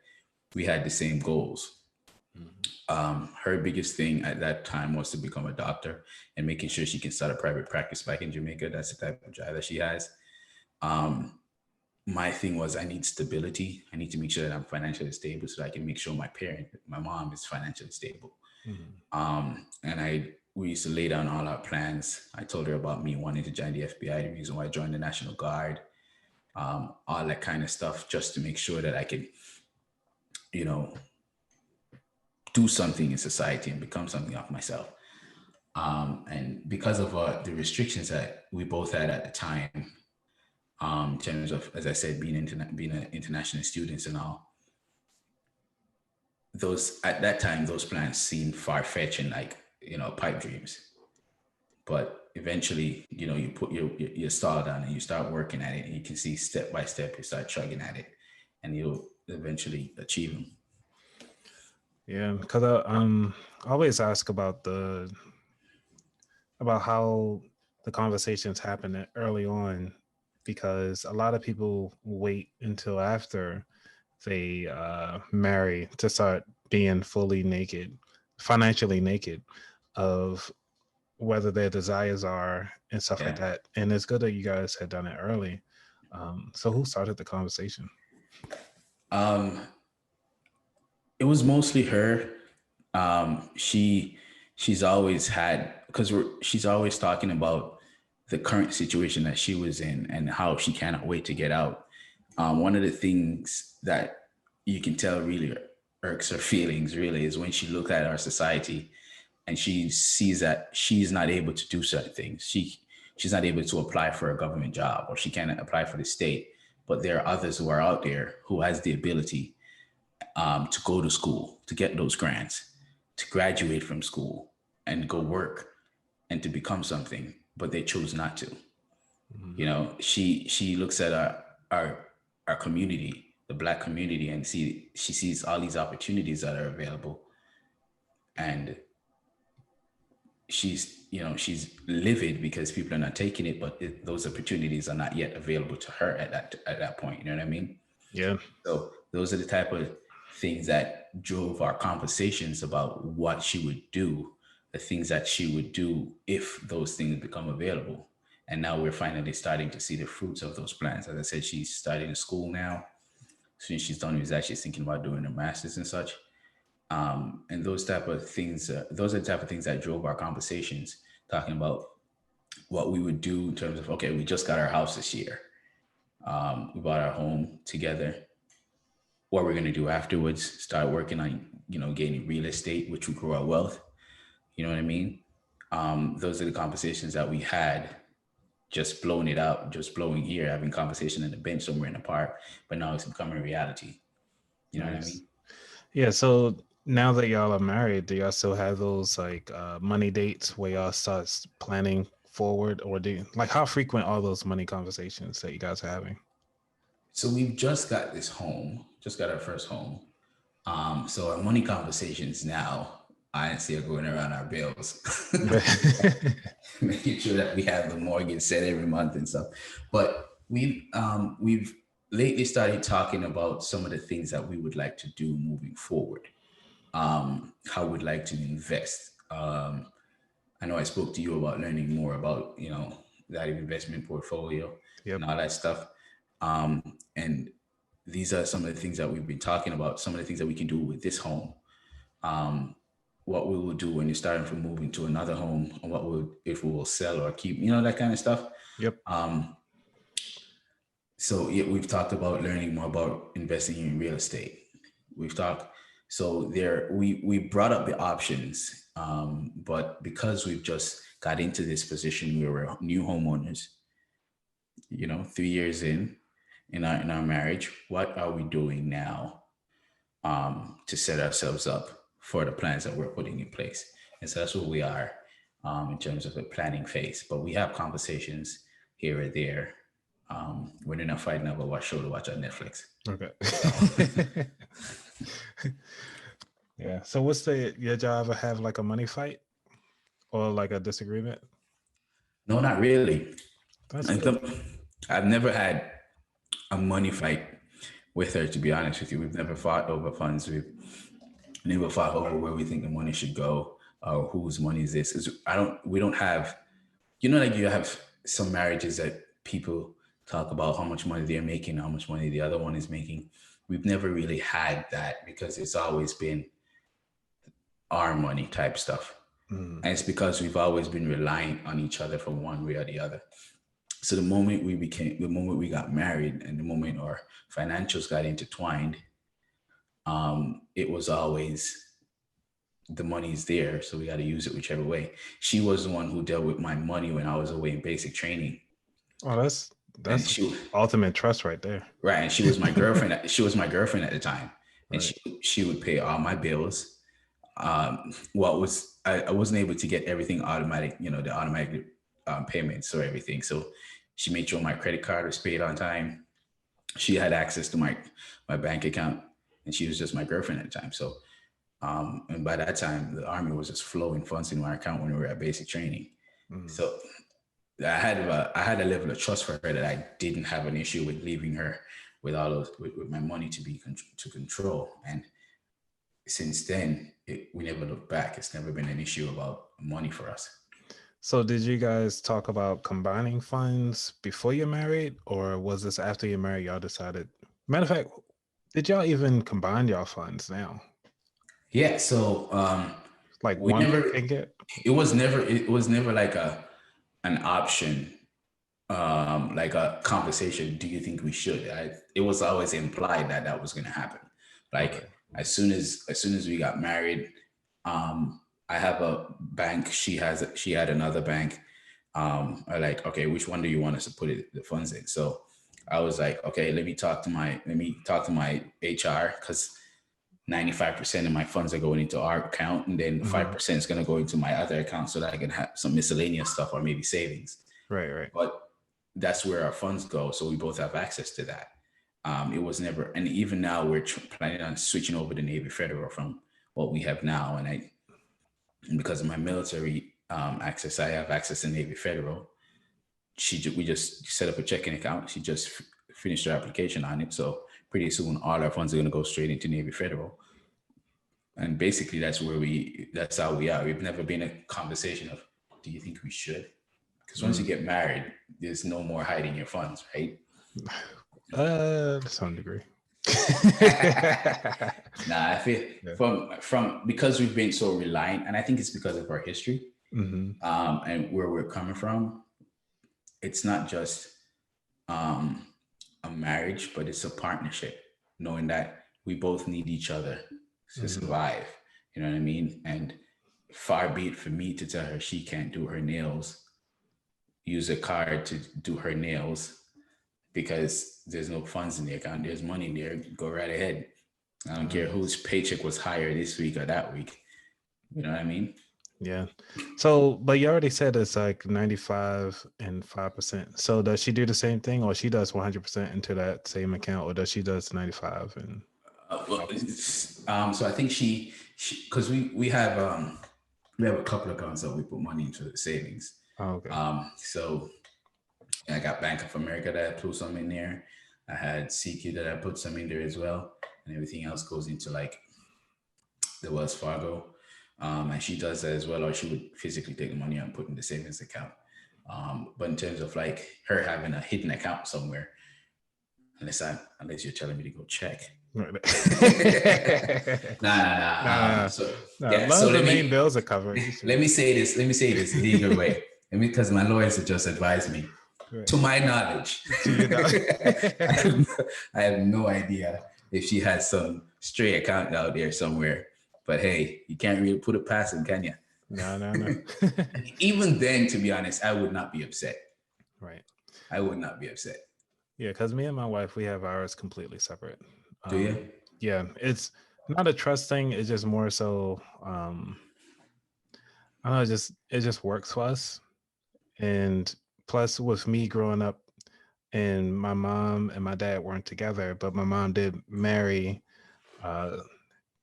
we had the same goals. Her biggest thing at that time was to become a doctor and making sure she can start a private practice back in Jamaica. That's the type of drive that she has. My thing was, I need stability. I need to make sure that I'm financially stable so that I can make sure my mom is financially stable. And we used to lay down all our plans. I told her about me wanting to join the FBI, the reason why I joined the National Guard, all that kind of stuff, just to make sure that I could, do something in society and become something of myself. And because of the restrictions that we both had at the time, in terms of, as I said, being an international students and all, at that time, those plans seemed far-fetched and like, pipe dreams. But eventually, you put your stall down and you start working at it, and you can see step by step, you start chugging at it, and you'll eventually achieve them. Yeah, because I always ask about how the conversations happen early on, because a lot of people wait until after they marry to start being fully naked, financially naked, of whether their desires are and stuff like that. And it's good that you guys had done it early. So who started the conversation? It was mostly her. She's always had, because she's always talking about the current situation that she was in and how she cannot wait to get out. One of the things that you can tell really irks her feelings really is when she looks at our society and she sees that she's not able to do certain things. She's not able to apply for a government job, or she cannot apply for the state, but there are others who are out there who has the ability to go to school, to get those grants, to graduate from school and go work and to become something, but they chose not to. She looks at our community, the Black community, and she sees all these opportunities that are available, and she's livid because people are not taking it, but those opportunities are not yet available to her at that point. You know what I mean? Yeah. So those are the type of things that drove our conversations about what she would do, the things that she would do if those things become available. And now we're finally starting to see the fruits of those plans. As I said, she's starting school now. As soon as she's done, she's actually thinking about doing her master's and such. And those type of things, those are the type of things that drove our conversations, talking about what we would do in terms of, okay, we just got our house this year. We bought our home together. What we're going to do afterwards, start working on, gaining real estate, which will grow our wealth. You know what I mean? Those are the conversations that we had, just blowing it out, just blowing here, having conversation in the bench somewhere in the park, but now it's becoming reality. You know what I Nice. mean? Yeah. So now that y'all are married, do y'all still have those like money dates where y'all start planning forward, or do you, like how frequent are those money conversations that you guys are having? So we've just got this home, just got our first home. So our money conversations now, honestly, are going around our bills, making sure that we have the mortgage set every month and stuff. But we've lately started talking about some of the things that we would like to do moving forward. How we'd like to invest. I know I spoke to you about learning more about that investment portfolio Yep. and all that stuff. And these are some of the things that we've been talking about. Some of the things that we can do with this home. Um, what we will do when you're starting from moving to another home, and what will if we will sell or keep, that kind of stuff. Yep. So yeah, we've talked about learning more about investing in real estate. We've talked so there we brought up the options, but because we've just got into this position, we were new homeowners. 3 years in our marriage, what are we doing now to set ourselves up for the plans that we're putting in place? And so that's where we are in terms of the planning phase. But we have conversations here or there. We're not fighting about what show to watch on Netflix. Okay. So, Yeah. So what's the did y'all ever have like a money fight or like a disagreement? no, not really. That's I good. th- I've never had a money fight with her, to be honest with you. We've never fought over funds. We've never fought over where we think the money should go or whose money is this. We don't have, like you have some marriages that people talk about how much money they're making, how much money the other one is making. We've never really had that because it's always been our money type stuff. And it's because we've always been reliant on each other from one way or the other. So the moment we got married and the moment our financials got intertwined, it was always the money's there, so we got to use it whichever way. She was the one who dealt with my money when I was away in basic training. Oh, And that's she ultimate trust right there. right, and she was my girlfriend. She was my girlfriend at the time, and Right. she would pay all my bills. What was I wasn't able to get everything automatic, the automatic payments or everything. So she made sure my credit card was paid on time. She had access to my bank account, and she was just my girlfriend at the time. So, and by that time, the army was just flowing funds in my account when we were at basic training. So I had a level of trust for her that I didn't have an issue with leaving her with all those with my money to control. And since then, we never looked back. It's never been an issue about money for us. So did you guys talk about combining funds before you're married, or was this after you're married y'all decided? Matter of fact, did y'all even combine y'all funds now? Yeah. So Like we one never. can get? It was never like an option, like a conversation. Do you think we should? It was always implied that that was going to happen. Okay. Like as soon as we got married, I have a bank. She had another bank. I like, okay, which one do you want us to put the funds in? So I was like, okay, let me talk to my HR, because 95% of my funds are going into our account, and then 5% is going to go into my other account so that I can have some miscellaneous stuff or maybe savings. Right, right. But that's where our funds go. So we both have access to that. It was never, and even now we're planning on switching over to Navy Federal from what we have now. And And because of my military access, I have access to Navy Federal. We just set up a checking account. She just finished her application on it. So pretty soon, all our funds are going to go straight into Navy Federal. And basically, that's how we are. We've never been a conversation of, do you think we should? Because once you get married, there's no more hiding your funds, right? To some degree. I feel from because we've been so reliant, and I think it's because of our history and where we're coming from. It's not just a marriage, but it's a partnership, knowing that we both need each other to survive. You know what I mean? And far be it for me to tell her she can't do her nails, use a card to do her nails, because there's no funds in the account. There's money in there. Go right ahead. I don't care whose paycheck was higher this week or that week. You know what I mean? Yeah. So, but you already said it's like 95 and 5%. So does she do the same thing, or she does 100% into that same account, or does she does 95 and? So I think she because we have a couple of accounts that we put money into the savings. Oh, okay. So I got Bank of America that I put some in there. I had CQ that I put some in there as well, and everything else goes into like the Wells Fargo. And she does that as well, or she would physically take the money out and put in the savings account. But in terms of like her having a hidden account somewhere, unless you're telling me to go check. Nah. So the main bills are covered. Let me say this legal way. Because my lawyers have just advised me. Right. To my knowledge, I have no idea if she has some stray account out there somewhere. But hey, you can't really put it past them, can you? No. Even then, to be honest, I would not be upset. Right. I would not be upset. Yeah, because me and my wife, we have ours completely separate. Do you? Yeah, it's not a trust thing. It's just more so, I don't know, it just works for us. And plus, with me growing up, and my mom and my dad weren't together, but my mom did marry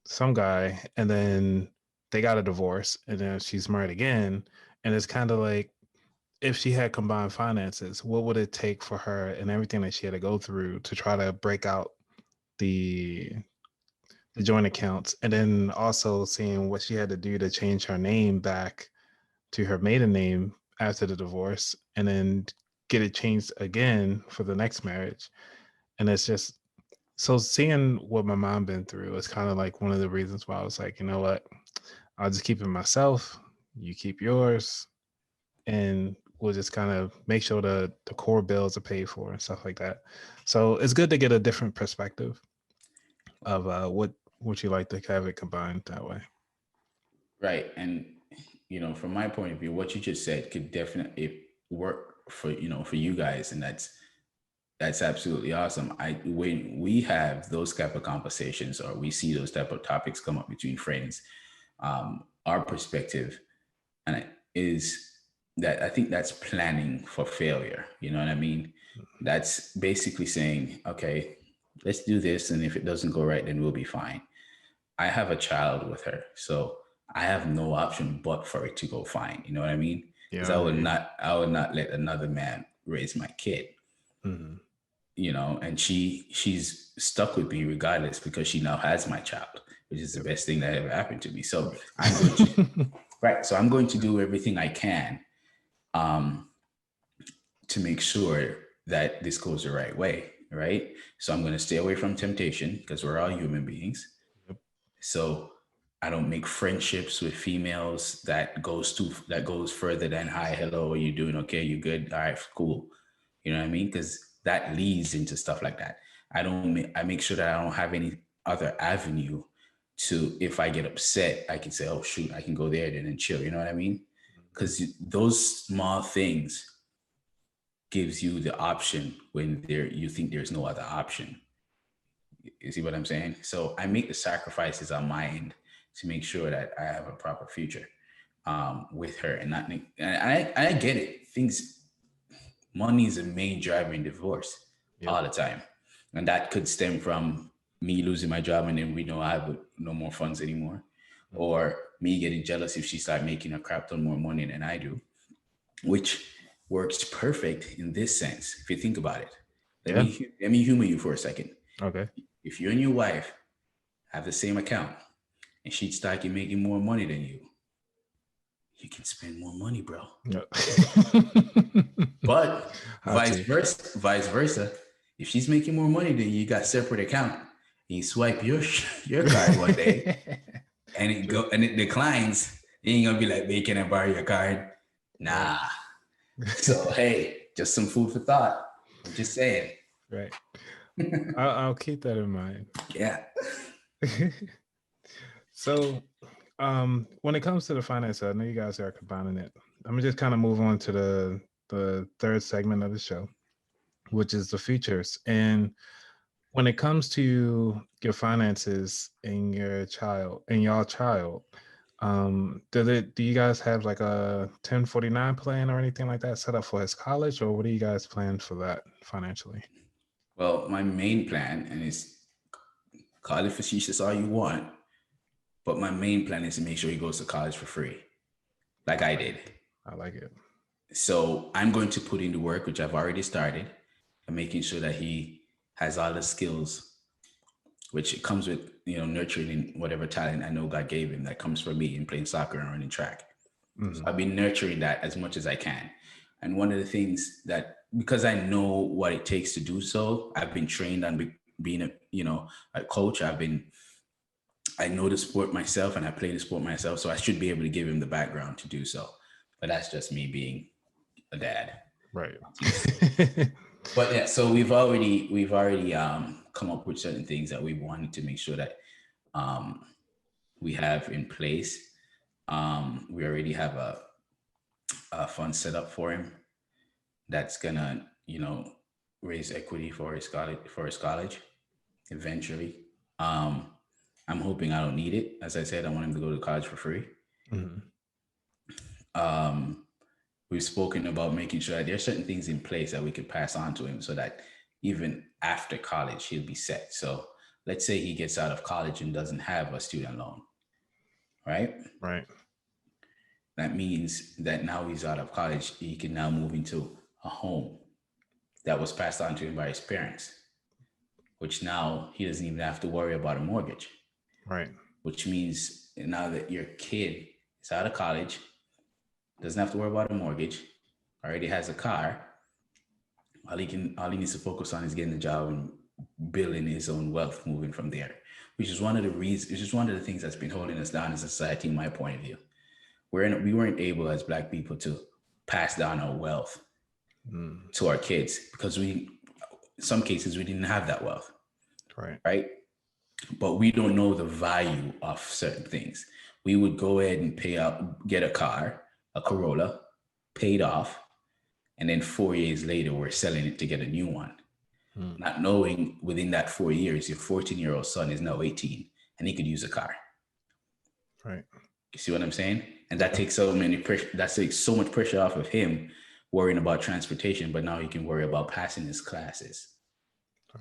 some guy, and then they got a divorce, and then she's married again. And it's kind of like, if she had combined finances, what would it take for her and everything that she had to go through to try to break out the joint accounts, and then also seeing what she had to do to change her name back to her maiden name after the divorce, and then get it changed again for the next marriage. And it's just, so seeing what my mom been through is kind of like one of the reasons why I was like, you know what, I'll just keep it myself, you keep yours, and we'll just kind of make sure the core bills are paid for and stuff like that. So it's good to get a different perspective of what you like to have it combined that way. Right. And from my point of view, what you just said could definitely work for you guys, and that's absolutely awesome. When we have those type of conversations, or we see those type of topics come up between friends, our perspective is that I think that's planning for failure. You know what I mean? That's basically saying, okay, let's do this, and if it doesn't go right, then we'll be fine. I have a child with her, so I have no option but for it to go fine. You know what I mean? Because I would not let another man raise my kid. Mm-hmm. And she's stuck with me regardless, because she now has my child, which is the best thing that ever happened to me. So I'm going to right. So I'm going to do everything I can to make sure that this goes the right way. Right. So I'm going to stay away from temptation, because we're all human beings. Yep. So I don't make friendships with females that goes further than hi, hello, are you doing okay? You good? All right, cool. You know what I mean? Because that leads into stuff like that. I make sure that I don't have any other avenue to, if I get upset, I can say, oh shoot, I can go there then and chill. You know what I mean? Because those small things gives you the option when you think there's no other option. You see what I'm saying? So I make the sacrifices on my end to make sure that I have a proper future with her, and I get it. Money is a main driver in divorce. Yep. All the time, and that could stem from me losing my job, and then we know I have no more funds anymore, or me getting jealous if she start making a crap ton more money than I do, which works perfect in this sense. If you think about it, Yeah. let me humor you for a second. Okay. If you and your wife have the same account and she'd start making more money than you can spend more money, bro. Yeah. But How to? vice versa. If she's making more money than you got separate account, and you swipe your card one day and it declines, you ain't gonna be like, "Babe, can I borrow your card?" Nah. So hey, just some food for thought. I'm just saying. Right. I'll keep that in mind. Yeah. So, when it comes to the finance, I know you guys are combining it. I'm gonna just kind of move on to the third segment of the show, which is the features. And when it comes to your finances and your child, do you guys have like a 1049 plan or anything like that set up for his college, or what do you guys plan for that financially? Well, my main plan, and it's call it facetious all you want, but my main plan is to make sure he goes to college for free, like I did. I like it. So I'm going to put in the work, which I've already started, and making sure that he has all the skills, which it comes with, nurturing whatever talent I know God gave him that comes from me in playing soccer and running track. Mm-hmm. So I've been nurturing that as much as I can. And one of the things that, because I know what it takes to do so, I've been trained on being a coach. I know the sport myself and I play the sport myself. So I should be able to give him the background to do so. But that's just me being a dad. Right. But yeah, so we've already come up with certain things that we wanted to make sure that we have in place. We already have a fund set up for him that's gonna, raise equity for his college eventually. I'm hoping I don't need it. As I said, I want him to go to college for free. Mm-hmm. We've spoken about making sure that there's certain things in place that we could pass on to him so that even after college, he'll be set. So let's say he gets out of college and doesn't have a student loan, right? Right. That means that now he's out of college, he can now move into a home that was passed on to him by his parents, which now he doesn't even have to worry about a mortgage. Right. Which means now that your kid is out of college, doesn't have to worry about a mortgage, already has a car. All he needs to focus on is getting a job and building his own wealth, moving from there. Which is one of the things that's been holding us down as a society, in my point of view. We weren't able as Black people to pass down our wealth to our kids because in some cases we didn't have that wealth. Right. But we don't know the value of certain things. We would go ahead and get a car, a Corolla, paid off, and then 4 years later, we're selling it to get a new one. Not knowing within that 4 years, your 14-year-old son is now 18 and he could use a car. Right. You see what I'm saying? And that takes so much pressure off of him worrying about transportation, but now he can worry about passing his classes.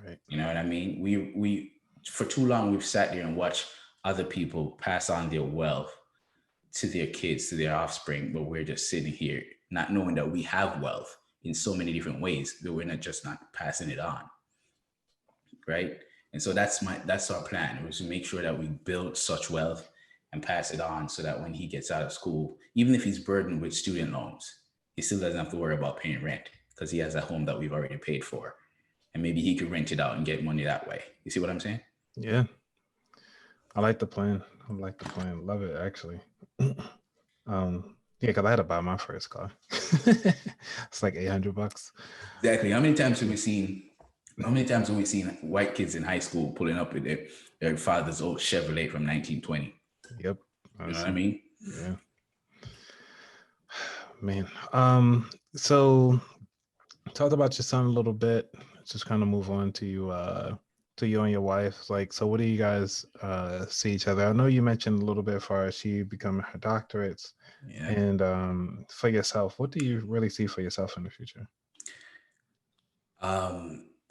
Right. You know what I mean? We for too long, we've sat there and watched other people pass on their wealth to their kids, to their offspring, but we're just sitting here not knowing that we have wealth in so many different ways that we're not passing it on. Right. And so that's our plan, was to make sure that we build such wealth and pass it on so that when he gets out of school, even if he's burdened with student loans, he still doesn't have to worry about paying rent because he has a home that we've already paid for. And maybe he could rent it out and get money that way. You see what I'm saying? Yeah. I like the plan. Love it, actually. Yeah, because I had to buy my first car. It's like $800. Exactly. How many times have we seen white kids in high school pulling up with their father's old Chevrolet from 1920? Yep. You know what I mean? Yeah. Man. So talk about your son a little bit. Just kind of move on to you and your wife. Like, so what do you guys see each other? I know you mentioned a little bit as far as she becoming her doctorates. Yeah. And for yourself, what do you really see for yourself in the future?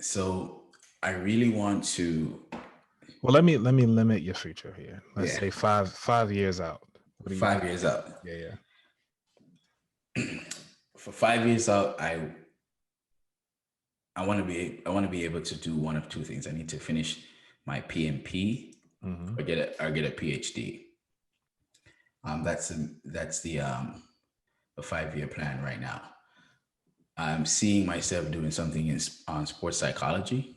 So I really want to. Well, let me limit your future here. Let's say 5 years out. What do you 5 years out. Yeah. For 5 years out, I want to be able to do one of two things. I need to finish my PMP or get a PhD. That's the 5-year plan right now. I'm seeing myself doing something on sports psychology.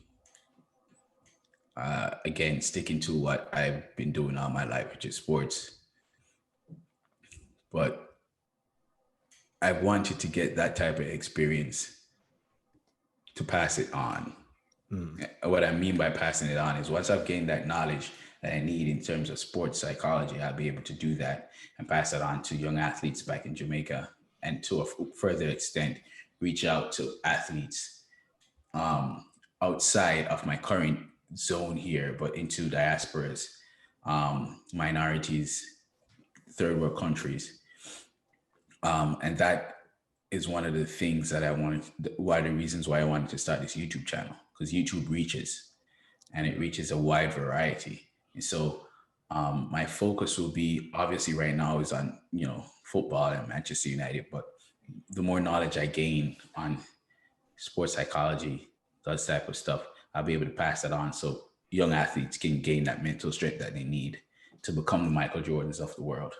Again, sticking to what I've been doing all my life, which is sports. But I wanted to get that type of experience to pass it on. What I mean by passing it on is once I've gained that knowledge that I need in terms of sports psychology, I'll be able to do that and pass it on to young athletes back in Jamaica, and to a further extent, reach out to athletes outside of my current zone here, but into diasporas, minorities, third world countries. And that is one of the things that one of the reasons why I wanted to start this YouTube channel, because YouTube reaches, and it reaches a wide variety. And so my focus will be, obviously right now, is on, football and Manchester United, but the more knowledge I gain on sports psychology, that type of stuff, I'll be able to pass that on so young athletes can gain that mental strength that they need to become the Michael Jordans of the world.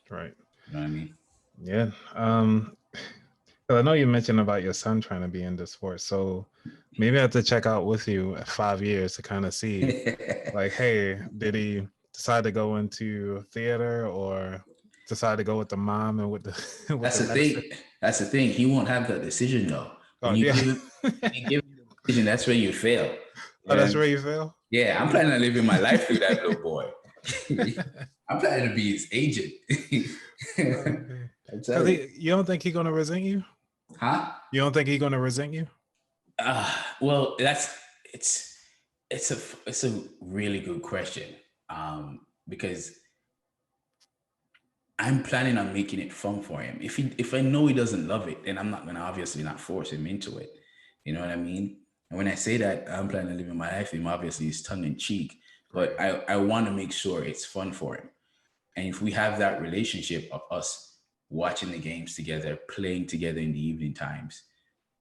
Right. You know what I mean? Yeah. I know you mentioned about your son trying to be into sports, so maybe I have to check out with you at 5 years to kind of see, like, hey, did he decide to go into theater or decide to go with the mom and with the? That's the thing. That's the thing. He won't have that decision though. When you give him the decision, that's where you fail. Oh, that's where you fail? Yeah, I'm planning on living my life through that little boy. I'm planning to be his agent. You don't think he's gonna resent you? Huh? You don't think he's gonna resent you? Well, it's a really good question, because I'm planning on making it fun for him. If I know he doesn't love it, then I'm not gonna obviously not force him into it. You know what I mean? And when I say that I'm planning on living my life, him obviously is tongue in cheek, but I want to make sure it's fun for him. And if we have that relationship of us watching the games together, playing together in the evening times,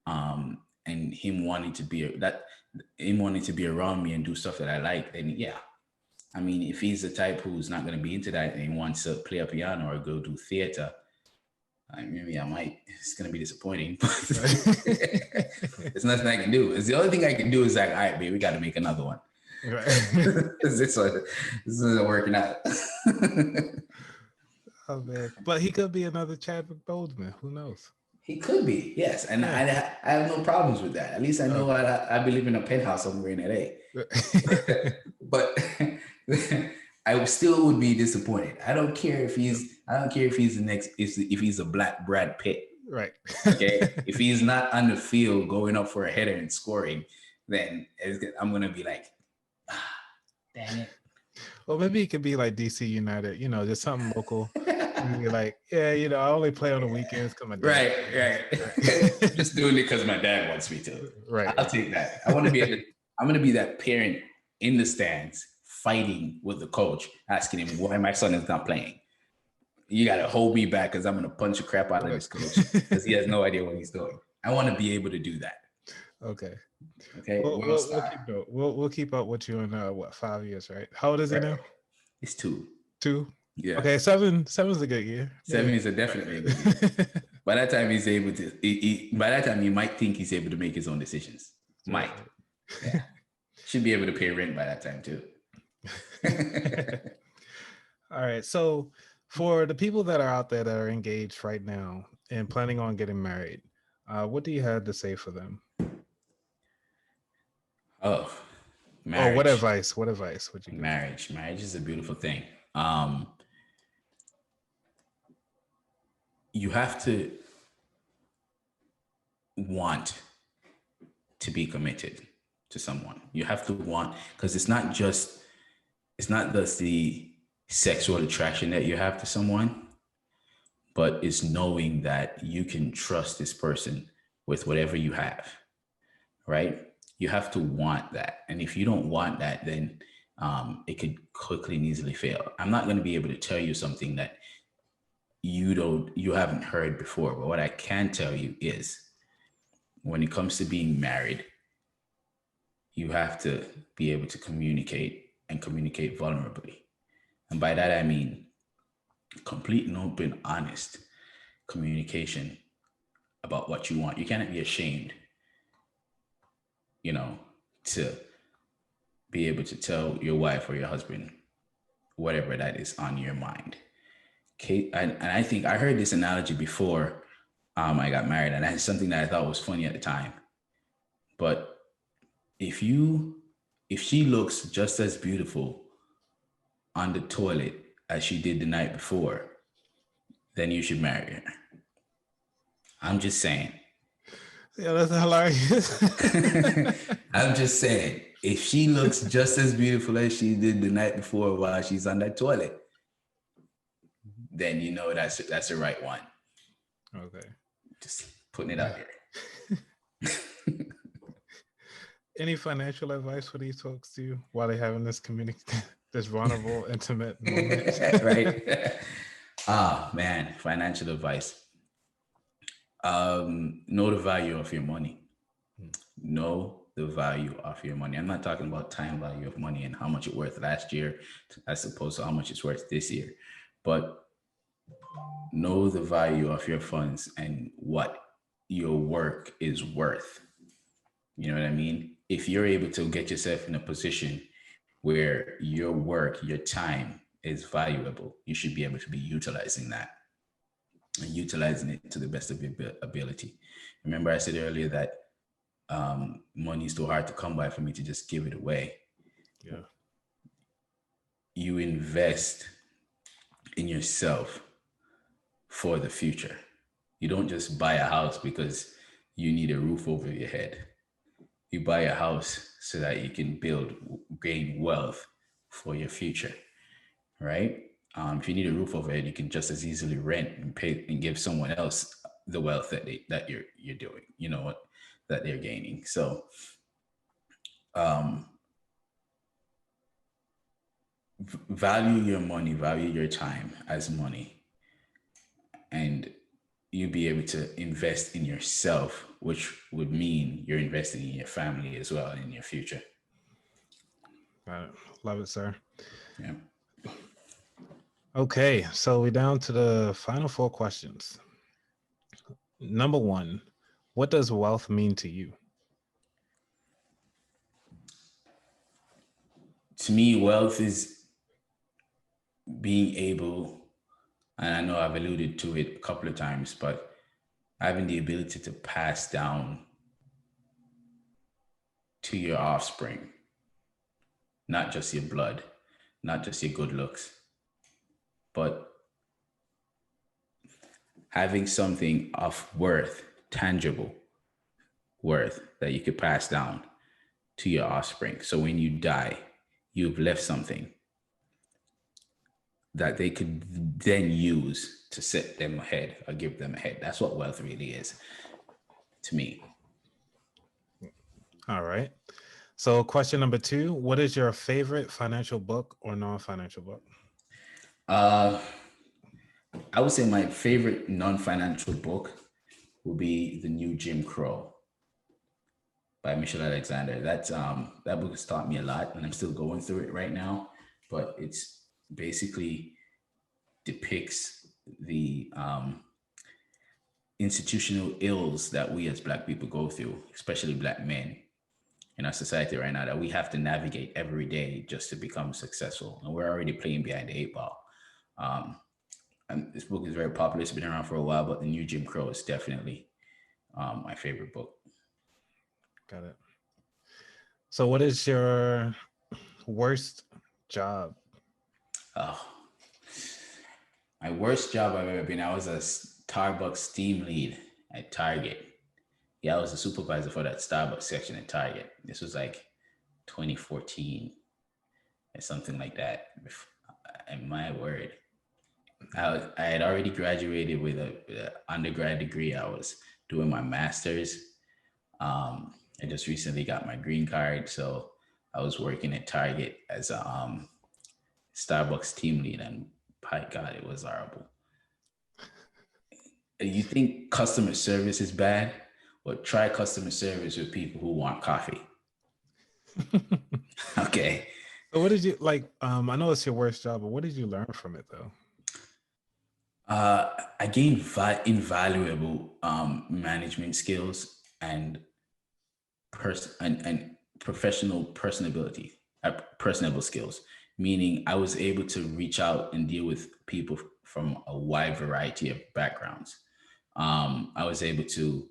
and him wanting to be around me and do stuff that I like, then yeah. I mean, if he's the type who's not going to be into that and he wants to play a piano or go do theater, maybe I might. It's going to be disappointing. There's nothing I can do. The only thing I can do is like, all right, babe, we got to make another one. Right. this isn't working out. Oh man, but he could be another Chadwick Boseman. Who knows? He could be, yes, and I have no problems with that. At least I know I believe in a penthouse somewhere in LA. But I still would be disappointed. I don't care if he's the next, if he's a black Brad Pitt. Right. Okay. If he's not on the field going up for a header and scoring, then I'm gonna be like, dang it. Well, maybe it could be like DC United, just something local. And you're like, yeah, I only play on the weekends because my dad. Right. Just doing it because my dad wants me to. Right. I'll take that. I'm gonna be that parent in the stands fighting with the coach, asking him why my son is not playing. You gotta hold me back because I'm gonna punch the crap out of this coach because he has no idea what he's doing. I want to be able to do that. Okay. We'll keep up with you in 5 years, right? How old is he now? It's 2. 2? Yeah. Okay, 7's a good year. 7 is definitely a good year. By that time he's able to. By that time you might think he's able to make his own decisions. Might. Yeah. Should be able to pay rent by that time too. All right. So for the people that are out there that are engaged right now and planning on getting married, what do you have to say for them? Oh, marriage. What advice would you give? Marriage is a beautiful thing. You have to want to be committed to someone. You have to want, because it's not just the sexual attraction that you have to someone, but it's knowing that you can trust this person with whatever you have, right? You have to want that. And if you don't want that, then it could quickly and easily fail. I'm not going to be able to tell you something that you haven't heard before. But what I can tell you is when it comes to being married, you have to be able to communicate and communicate vulnerably. And by that, I mean complete and open, honest communication about what you want. You cannot be ashamed, you know, to be able to tell your wife or your husband whatever that is on your mind. Okay. And I think I heard this analogy before I got married, and that's something that I thought was funny at the time. But if you if she looks just as beautiful on the toilet as she did the night before, then you should marry her. I'm just saying. Yeah, that's hilarious. I'm just saying. If she looks just as beautiful as she did the night before while she's on that toilet, then you know that's the right one. Okay. Just putting it out there. Any financial advice for these folks too while they're having this this vulnerable, intimate moment? Right. Man, financial advice. Know the value of your money. Know the value of your money. I'm not talking about time value of money and how much it worth last year as opposed to how much it's worth this year, but know the value of your funds and what your work is worth. You know what I mean? If you're able to get yourself in a position where your work, your time is valuable, you should be able to be utilizing that and utilizing it to the best of your ability. Remember, I said earlier that money is too hard to come by for me to just give it away. Yeah. You invest in yourself for the future. You don't just buy a house because you need a roof over your head. You buy a house so that you can gain wealth for your future, right? If you need a roof over your head, you can just as easily rent and pay and give someone else the wealth that you're doing. You know what that they're gaining. So, value your money, value your time as money, and you be able to invest in yourself, which would mean you're investing in your family as well in your future. Got it. Love it, sir. Yeah. Okay, so we're down to the final 4 questions. Number 1, what does wealth mean to you? To me, wealth is being able, and I know I've alluded to it a couple of times, but having the ability to pass down to your offspring, not just your blood, not just your good looks, but having something of worth, tangible worth that you could pass down to your offspring. So when you die, you've left something that they could then use to set them ahead or give them ahead. That's what wealth really is to me. All right. So question number 2, what is your favorite financial book or non-financial book? I would say my favorite non-financial book would be The New Jim Crow by Michelle Alexander. That book has taught me a lot, and I'm still going through it right now. But it's basically depicts the institutional ills that we as Black people go through, especially Black men in our society right now, that we have to navigate every day just to become successful. And we're already playing behind the 8 ball. And this book is very popular. It's been around for a while, but The New Jim Crow is definitely my favorite book. Got it. So what is your worst job? Oh, my worst job I've ever been, I was a Starbucks team lead at Target. Yeah, I was a supervisor for that Starbucks section at Target. This was like 2014 or something like that. And my word, I had already graduated with an undergrad degree. I was doing my master's. I just recently got my green card, so I was working at Target as a Starbucks team lead, and by God, it was horrible. You think customer service is bad? Well, try customer service with people who want coffee. Okay. So what did you like? I know it's your worst job, but what did you learn from it though? I gained invaluable management skills and and professional personable skills. Meaning, I was able to reach out and deal with people from a wide variety of backgrounds. I was able to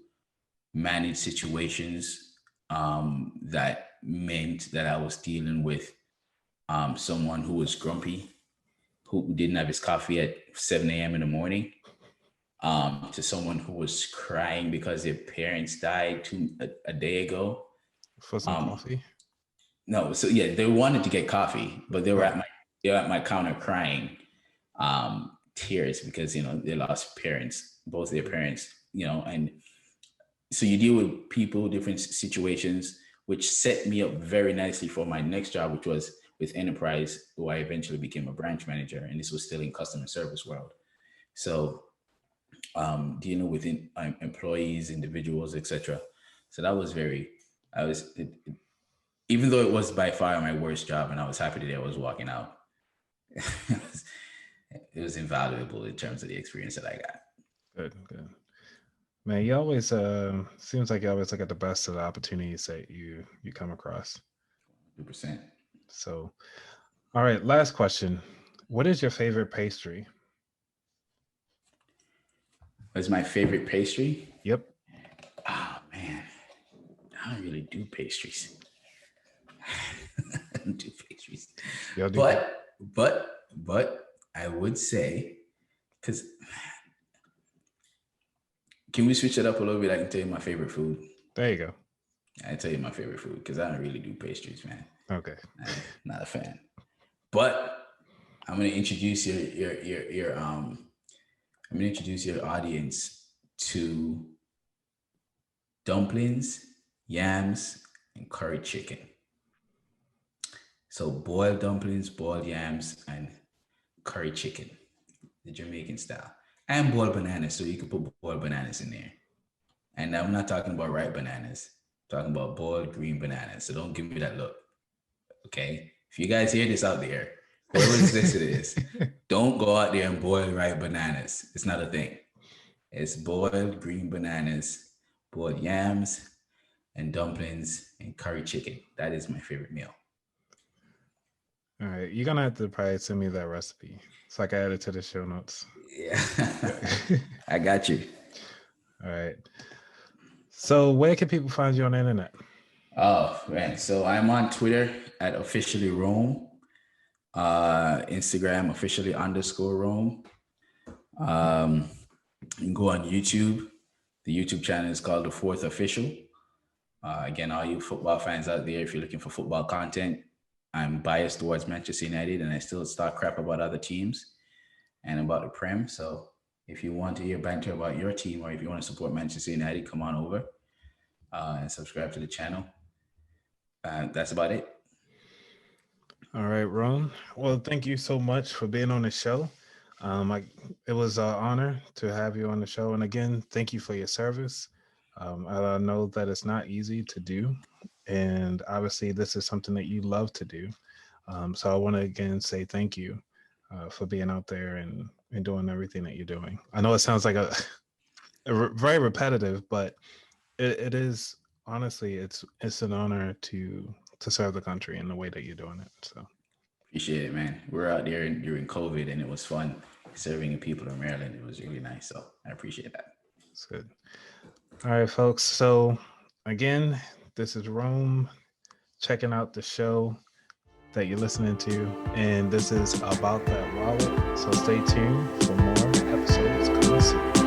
manage situations that meant that I was dealing with someone who was grumpy, who didn't have his coffee at 7 a.m. in the morning, to someone who was crying because their parents died a day ago. For some coffee? No, so yeah, they wanted to get coffee, but they were Oh, at my counter crying tears because they lost parents, both their parents, and so you deal with people, different situations, which set me up very nicely for my next job, which was with Enterprise, who I eventually became a branch manager, and this was still in customer service world. So dealing with employees, individuals, etc. So that was even though it was by far my worst job, and I was happy that I was walking out. It was invaluable in terms of the experience that I got. good, good. Man, you always seems like you always look at the best of the opportunities that you come across. 100%. So, all right, last question. What is your favorite pastry? What's my favorite pastry? Yep. Oh man, I don't really do pastries. I don't do pastries. Y'all do But I would say, because can we switch it up a little bit? I can tell you my favorite food. There you go. I tell you my favorite food because I don't really do pastries, man. Okay. I'm not a fan. But I'm gonna introduce your I'm gonna introduce your audience to dumplings, yams, and curry chicken. So boiled dumplings, boiled yams, and curry chicken, the Jamaican style, and boiled bananas. So you can put boiled bananas in there. And I'm not talking about ripe bananas. I'm talking about boiled green bananas. So don't give me that look. Okay? If you guys hear this out there, whoever's listening to this, don't go out there and boil ripe bananas. It's not a thing. It's boiled green bananas, boiled yams, and dumplings, and curry chicken. That is my favorite meal. All right, you're gonna have to probably send me that recipe so I can add it to the show notes. Yeah. I got you. All right. So where can people find you on the internet? Oh man, so I'm on Twitter at officially Rome, Instagram officially _Rome. You can go on YouTube. The YouTube channel is called The Fourth Official. Again, all you football fans out there, if you're looking for football content, I'm biased towards Manchester United, and I still talk crap about other teams and about the Prem. So if you want to hear banter about your team, or if you want to support Manchester United, come on over and subscribe to the channel. That's about it. All right, Ron. Well, thank you so much for being on the show. It was an honor to have you on the show. And again, thank you for your service. I know that it's not easy to do. And obviously, this is something that you love to do. So I want to again say thank you for being out there and doing everything that you're doing. I know it sounds like very repetitive, but it is honestly, it's an honor to serve the country in the way that you're doing it. So appreciate it, man. We're out there during COVID, and it was fun serving the people in Maryland. It was really nice. So I appreciate that. it's good. All right, folks. So again, this is Rome checking out the show that you're listening to, and this is About That Wallet. So stay tuned for more episodes coming soon.